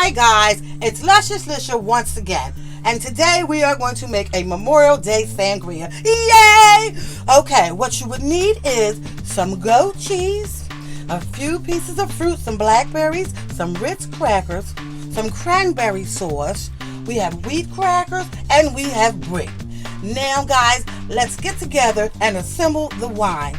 Hi guys, it's Luscious Lisha once again. And today we are going to make a Memorial Day Sangria. Yay! Okay, what you would need is some goat cheese, a few pieces of fruit, some blackberries, some Ritz crackers, some cranberry sauce. We have wheat crackers and we have brie. Now guys, let's get together and assemble the wine.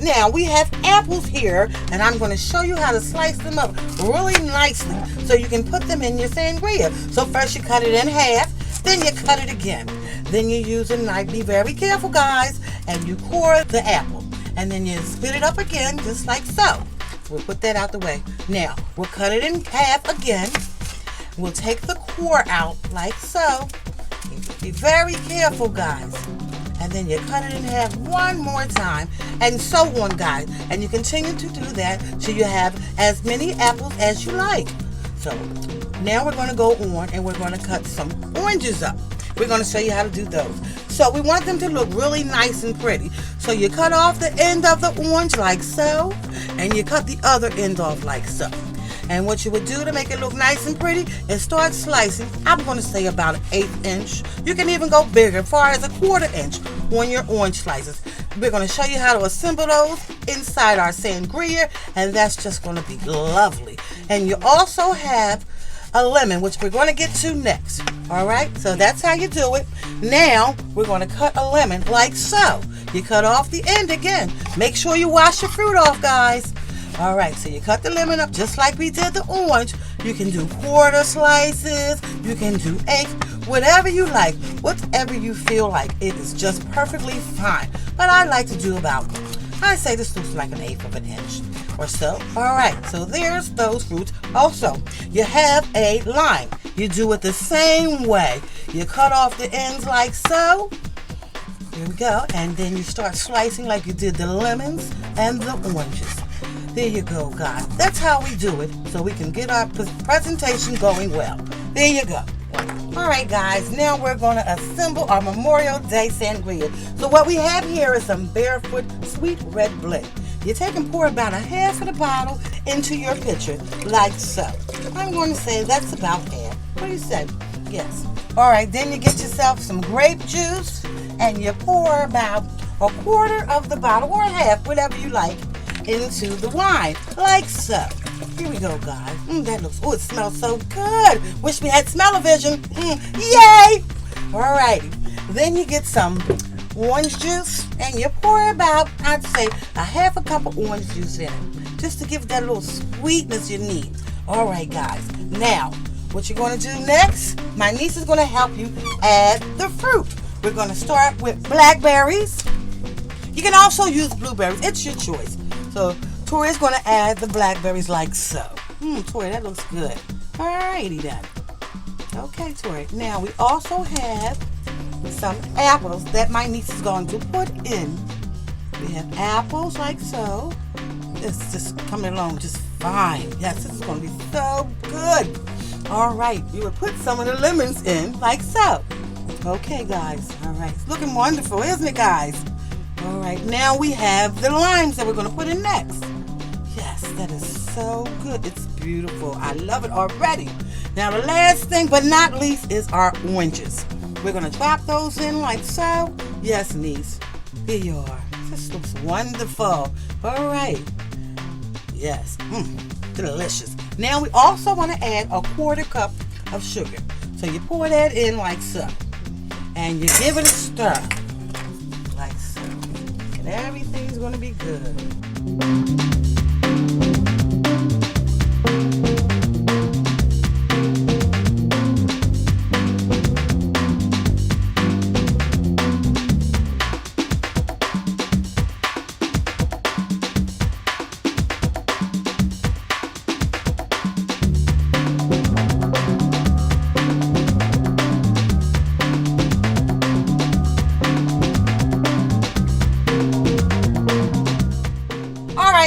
Now we have apples here and I'm going to show you how to slice them up really nicely so you can put them in your sangria. So first you cut it in half, then you cut it again. Then you use a knife. Be very careful guys, and you core the apple and then you split it up again just like so. We'll put that out the way. Now we'll cut it in half again. We'll take the core out like so. Be very careful guys. And then you cut it in half one more time, and so on guys, and you continue to do that till you have as many apples as you like. So now we're going to go on and we're going to cut some oranges up. We're going to show you how to do those. So we want them to look really nice and pretty, so you cut off the end of the orange like so, and you cut the other end off like so. And what you would do to make it look nice and pretty is start slicing. I'm going to say about an 1/8 inch. You can even go bigger, as far as a 1/4 inch on your orange slices. We're going to show you how to assemble those inside our sangria, and that's just going to be lovely. And you also have a lemon, which we're going to get to next. All right, so that's how you do it. Now we're going to cut a lemon like so. You cut off the end again. Make sure you wash your fruit off, guys. All right, so you cut the lemon up just like we did the orange. You can do 1/4 slices, you can do 1/8, whatever you like, whatever you feel like. It is just perfectly fine. But I like to do about, I say this looks like an 1/8 of an inch or so. All right, so there's those fruits. Also, you have a lime. You do it the same way. You cut off the ends like so. Here we go. And then you start slicing like you did the lemons and the oranges. There you go, guys. That's how we do it, so we can get our presentation going well. There you go. All right, guys. Now we're going to assemble our Memorial Day Sangria. So what we have here is some Barefoot Sweet Red Blend. You take and pour about 1/2 of the bottle into your pitcher, like so. I'm going to say that's about half. What do you say? Yes. All right, then you get yourself some grape juice, and you pour about 1/4 of the bottle, or 1/2, whatever you like, into the wine, like so. Here we go, guys. That looks, oh, it smells so good. Wish we had smell-o-vision. Yay! Alrighty. Then you get some orange juice, and you pour about, I'd say, 1/2 cup of orange juice in it, just to give it that little sweetness you need. Alright, guys. Now, what you're going to do next, my niece is going to help you add the fruit. We're going to start with blackberries. You can also use blueberries. It's your choice. So Tori is going to add the blackberries like so. Tori, that looks good. Alrighty then. Okay, Tori. Now we also have some apples that my niece is going to put in. We have apples like so. It's just coming along just fine. Yes, this is going to be so good. Alright, we will put some of the lemons in like so. Okay, guys. Alright, it's looking wonderful, isn't it, guys? All right, now we have the limes that we're going to put in next. Yes, that is so good. It's beautiful. I love it already. Now, the last thing but not least is our oranges. We're going to drop those in like so. Yes, niece. Here you are. This looks wonderful. All right. Yes. Delicious. Now, we also want to add 1/4 cup of sugar. So you pour that in like so. And you give it a stir. Like so. And everything's going to be good.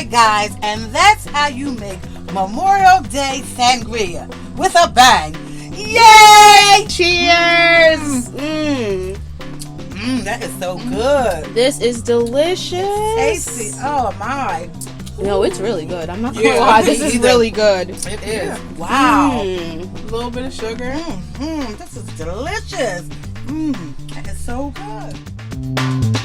Guys, and that's how you make Memorial Day Sangria with a bang. Yay! Cheers! That is so good. This is delicious. It's tasty. Oh my. No, it's really good. I'm not gonna Yeah, lie. me This is either. really good. It is. Wow. Mm. A little bit of sugar. This is delicious. That is so good.